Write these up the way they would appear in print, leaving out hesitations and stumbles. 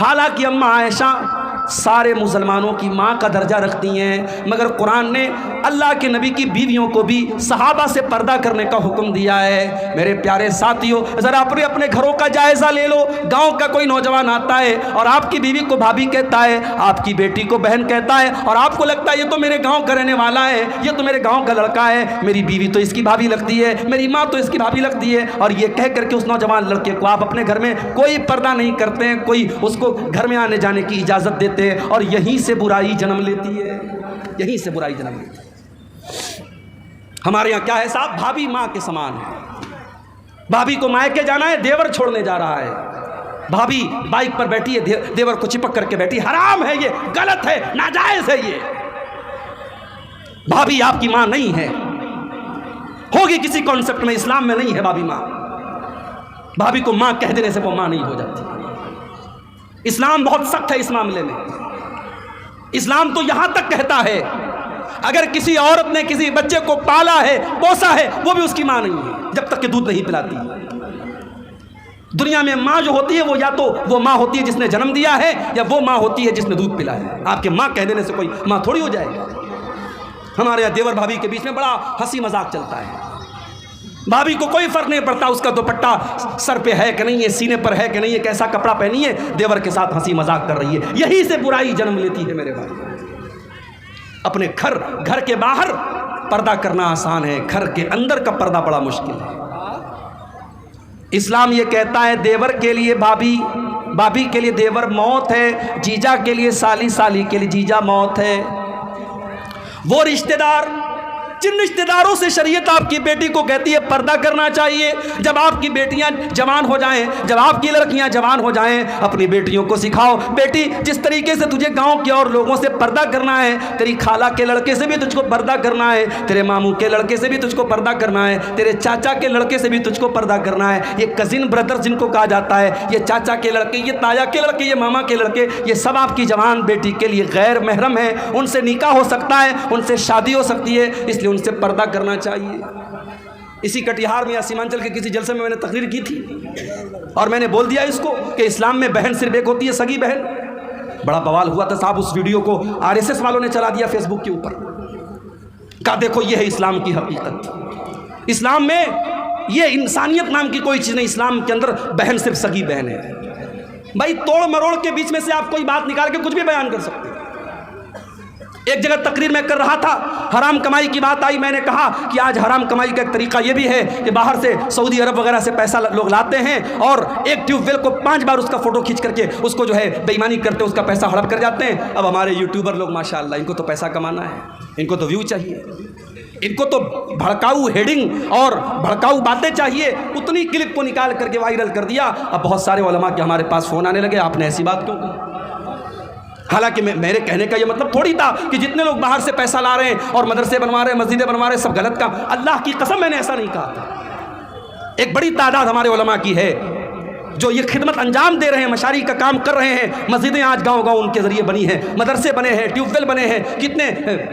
حالانکہ اماں عائشہ سارے مسلمانوں کی ماں کا درجہ رکھتی ہیں، مگر قرآن نے اللہ کے نبی کی بیویوں کو بھی صحابہ سے پردہ کرنے کا حکم دیا ہے۔ میرے پیارے ساتھیوں، ذرا اپنے گھروں کا جائزہ لے لو۔ گاؤں کا کوئی نوجوان آتا ہے اور آپ کی بیوی کو بھابھی کہتا ہے، آپ کی بیٹی کو بہن کہتا ہے، اور آپ کو لگتا ہے یہ تو میرے گاؤں کا رہنے والا ہے، یہ تو میرے گاؤں کا لڑکا ہے، میری بیوی تو اس کی بھابھی لگتی ہے، میری ماں تو اس کی بھابھی لگتی ہے، اور یہ کہہ کر کے اس نوجوان لڑکے کو آپ اپنے گھر میں کوئی پردہ نہیں کرتے ہیں، کوئی اس کو گھر میں آنے جانے کی اجازت دیتے ہیں، اور یہیں سے برائی جنم لیتی ہے، یہیں سے برائی جنم لیتی ہے۔ ہمارے یہاں کیا ہے صاحب، بھابھی ماں کے سامان ہے۔ بھابھی کو مائکے جانا ہے، دیور چھوڑنے جا رہا ہے، بھابھی بائک پر بیٹھی ہے، دیور کو چپک کر کے بیٹھی، حرام ہے، یہ غلط ہے، ناجائز ہے۔ یہ بھابھی آپ کی ماں نہیں ہے، ہوگی کسی کانسیپٹ میں، اسلام میں نہیں ہے بھابھی ماں۔ بھابھی کو ماں کہہ دینے سے وہ ماں نہیں ہو جاتی۔ اسلام بہت سخت ہے اس معاملے میں۔ اسلام تو یہاں تک کہتا ہے اگر کسی عورت نے کسی بچے کو پالا ہے، پوسا ہے، وہ بھی اس کی ماں نہیں ہے جب تک کہ دودھ نہیں پلاتی۔ دنیا میں ماں جو ہوتی ہے وہ یا تو وہ ماں ہوتی ہے جس نے جنم دیا ہے، یا وہ ماں ہوتی ہے جس نے دودھ پلایا ہے۔ آپ کے ماں کہہ دینے سے کوئی ماں تھوڑی ہو جائے گا۔ ہمارے یہاں دیور بھابھی کے بیچ میں بڑا ہنسی مذاق چلتا ہے۔ بھابھی کو کوئی فرق نہیں پڑتا اس کا دوپٹہ سر پہ ہے کہ نہیں ہے، سینے پر ہے کہ نہیں ہے، کیسا کپڑا پہنی ہے، دیور کے ساتھ ہنسی مذاق کر رہی ہے۔ یہی سے برائی جنم لیتی ہے میرے بھائی۔ اپنے گھر کے باہر پردہ کرنا آسان ہے، گھر کے اندر کا پردہ بڑا مشکل ہے۔ اسلام یہ کہتا ہے دیور کے لیے بھابھی، بھابھی کے لیے دیور موت ہے، جیجا کے لیے سالی، سالی کے لیے جیجا موت ہے۔ وہ رشتہ دار جن رشتہ داروں سے شریعت آپ کی بیٹی کو کہتی ہے پردہ کرنا چاہیے، جب آپ کی بیٹیاں جوان ہو جائیں، جب آپ کی لڑکیاں جوان ہو جائیں، اپنی بیٹیوں کو سکھاؤ، بیٹی جس طریقے سے تجھے گاؤں کے اور لوگوں سے پردہ کرنا ہے، تیری خالہ کے لڑکے سے بھی تجھ کو پردہ کرنا ہے، تیرے ماموں کے لڑکے سے بھی تجھ کو پردہ کرنا ہے، تیرے چاچا کے لڑکے سے بھی تجھ کو پردہ کرنا ہے۔ یہ کزن بردر جن کو کہا جاتا ہے، یہ چاچا کے لڑکے، یہ تایا کے لڑکے، یہ ماما کے لڑکے، یہ سب آپ کی جوان بیٹی کے لیے غیر محرم ہیں، ان سے نکاح ہو سکتا ہے، ان سے شادی ہو سکتی ہے، اس لیے ان سے پردہ کرنا چاہیے۔ اسی کٹیہار میں یا سیمانچل کے کسی جلسے میں نے تقریر کی تھی اور میں نے بول دیا اس کو کہ اسلام میں بہن صرف ایک ہوتی ہے، سگی بہن۔ بڑا بوال ہوا تھا صاحب، اس ویڈیو کو RSS والوں نے چلا دیا فیس بک کے اوپر، کہا دیکھو یہ ہے اسلام کی حقیقت۔ اسلام میں یہ انسانیت نام کی کوئی چیز نہیں، اسلام کے اندر بہن صرف سگی بہن ہے۔ بھائی توڑ مروڑ کے بیچ میں سے آپ کوئی بات نکال کے کچھ بھی بیان کر سکتے ہیں۔ ایک جگہ تقریر میں کر رہا تھا، حرام کمائی کی بات آئی، میں نے کہا کہ آج حرام کمائی کا ایک طریقہ یہ بھی ہے کہ باہر سے سعودی عرب وغیرہ سے پیسہ لوگ لاتے ہیں اور ایک ٹیوب ویل کو 5 بار اس کا فوٹو کھینچ کر کے اس کو جو ہے بے ایمانی کرتے، اس کا پیسہ ہڑپ کر جاتے ہیں۔ اب ہمارے یوٹیوبر لوگ ماشاءاللہ، ان کو تو پیسہ کمانا ہے، ان کو تو ویو چاہیے، ان کو تو بھڑکاؤ ہیڈنگ اور بھڑکاؤ باتیں چاہیے، اتنی کلپ کو نکال کر کے وائرل کر دیا۔ اب بہت سارے علماء کے ہمارے پاس فون آنے لگے، آپ نے ایسی بات کیوں کی؟ حالانکہ میرے کہنے کا یہ مطلب تھوڑی تھا کہ جتنے لوگ باہر سے پیسہ لا رہے ہیں اور مدرسے بنوا رہے ہیں، مسجدیں بنوا رہے ہیں، سب غلط کام۔ اللہ کی قسم میں نے ایسا نہیں کہا تھا۔ ایک بڑی تعداد ہمارے علماء کی ہے جو یہ خدمت انجام دے رہے ہیں، مشاری کا کام کر رہے ہیں، مسجدیں آج گاؤں گاؤں ان کے ذریعے بنی ہیں، مدرسے بنے ہیں، ٹیوب ویل بنے ہیں، کتنے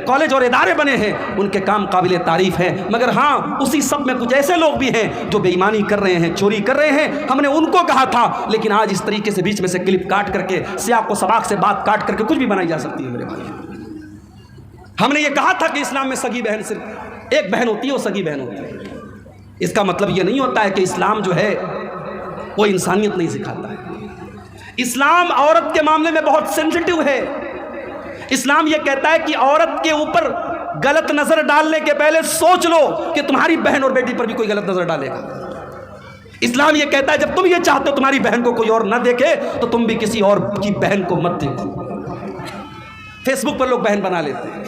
کالج اور ادارے بنے ہیں، ان کے کام قابل تعریف ہیں۔ مگر ہاں، اسی سب میں کچھ ایسے لوگ بھی ہیں جو بے ایمانی کر رہے ہیں، چوری کر رہے ہیں، ہم نے ان کو کہا تھا، لیکن آج اس طریقے سے بیچ میں سے کلپ کاٹ کر کے، سیاق و سباق سے بات کاٹ کر کے کچھ بھی بنائی جا سکتی ہے میرے بھائی۔ ہم نے یہ کہا تھا کہ اسلام میں سگی بہن صرف ایک بہن ہوتی ہے، وہ سگی بہن ہوتی ہے۔ اس کا مطلب یہ نہیں ہوتا ہے کہ اسلام جو ہے وہ انسانیت نہیں سکھاتا ہے۔ اسلام عورت کے معاملے میں بہت سینسٹیو ہے۔ اسلام یہ کہتا ہے کہ عورت کے اوپر غلط نظر ڈالنے کے پہلے سوچ لو کہ تمہاری بہن اور بیٹی پر بھی کوئی غلط نظر ڈالے گا۔ اسلام یہ کہتا ہے جب تم یہ چاہتے ہو تمہاری بہن کو کوئی اور نہ دیکھے تو تم بھی کسی اور کی بہن کو مت دیکھو۔ فیس بک پر لوگ بہن بنا لیتے ہیں،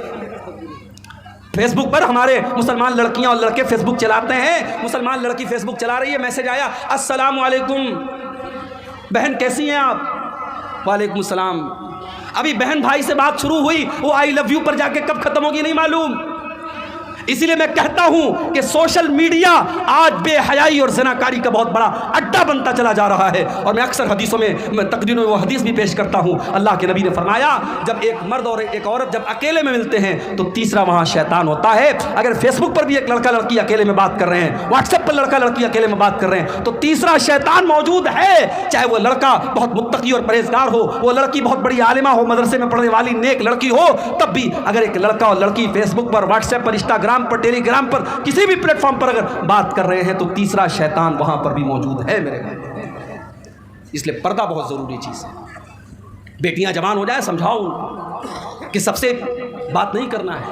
فیس بک پر ہمارے مسلمان لڑکیاں اور لڑکے فیس بک چلاتے ہیں۔ مسلمان لڑکی فیس بک چلا رہی ہے، میسج آیا السلام علیکم بہن کیسی ہیں آپ؟ وعلیکم السلام۔ ابھی بہن بھائی سے بات شروع ہوئی، وہ آئی لو یو پر جا کے کب ختم ہوگی نہیں معلوم۔ اسی لیے میں کہتا ہوں کہ سوشل میڈیا آج بے حیائی اور زناکاری کا بہت بڑا اڈا بنتا چلا جا رہا ہے. اور میں اکثر حدیثوں میں تقریروں میں وہ حدیث بھی پیش کرتا ہوں. اللہ کے نبی نے فرمایا جب ایک مرد اور ایک عورت جب اکیلے میں ملتے ہیں تو تیسرا وہاں شیطان ہوتا ہے. اگر فیس بک پر بھی ایک لڑکا لڑکی اکیلے میں بات کر رہے ہیں, واٹس ایپ پر لڑکا لڑکی اکیلے میں بات کر رہے ہیں, تو تیسرا شیطان موجود ہے. چاہے وہ لڑکا بہت متقی اور پرہیزگار ہو, وہ لڑکی بہت بڑی عالمہ ہو, مدرسے میں پڑھنے والی نیک لڑکی ہو, تب بھی اگر ایک لڑکا اور لڑکی فیس بک پر, واٹس ایپ پر, انسٹاگرام پر, ٹیلی گرام پر, کسی بھی پلیٹ فارم پر اگر بات کر رہے ہیں تو تیسرا شیطان وہاں پر بھی موجود ہے میرے بھائی. اس لیے پردہ بہت ضروری چیز ہے. بیٹیاں جوان ہو جائے سمجھاؤ کہ سب سے بات نہیں کرنا ہے,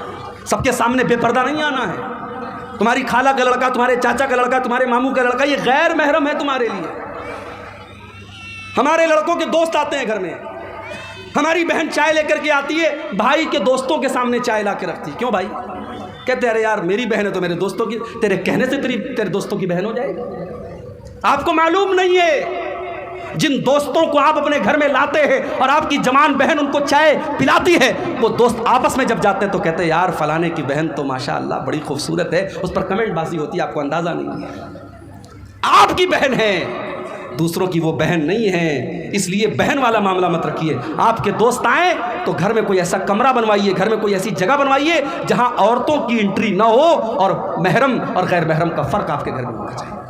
سب کے سامنے بے پردہ نہیں آنا ہے. تمہاری خالہ کا لڑکا, تمہارے چاچا کا لڑکا, تمہارے ماموں کا لڑکا, یہ غیر محرم ہے تمہارے لیے. ہمارے لڑکوں کے دوست آتے ہیں گھر میں, ہماری بہن چائے لے کر کے آتی ہے, بھائی کے دوستوں کے سامنے چائے لا کے رکھتی. کیوں بھائی؟ کہتے ارے یار میری بہن ہے تو میرے دوستوں کی, تیرے کہنے سے تیرے دوستوں کی بہن ہو جائے گی. آپ کو معلوم نہیں ہے جن دوستوں کو آپ اپنے گھر میں لاتے ہیں اور آپ کی جوان بہن ان کو چائے پلاتی ہے, وہ دوست آپس میں جب جاتے ہیں تو کہتے ہیں یار فلانے کی بہن تو ماشاءاللہ بڑی خوبصورت ہے, اس پر کمنٹ بازی ہوتی ہے, آپ کو اندازہ نہیں ہے. آپ کی بہن ہے, دوسروں کی وہ بہن نہیں ہے. اس لیے بہن والا معاملہ مت رکھیے. آپ کے دوست آئیں تو گھر میں کوئی ایسا کمرہ بنوائیے, گھر میں کوئی ایسی جگہ بنوائیے جہاں عورتوں کی انٹری نہ ہو اور محرم اور غیر محرم کا فرق آپ کے گھر میں ہونا چاہیے.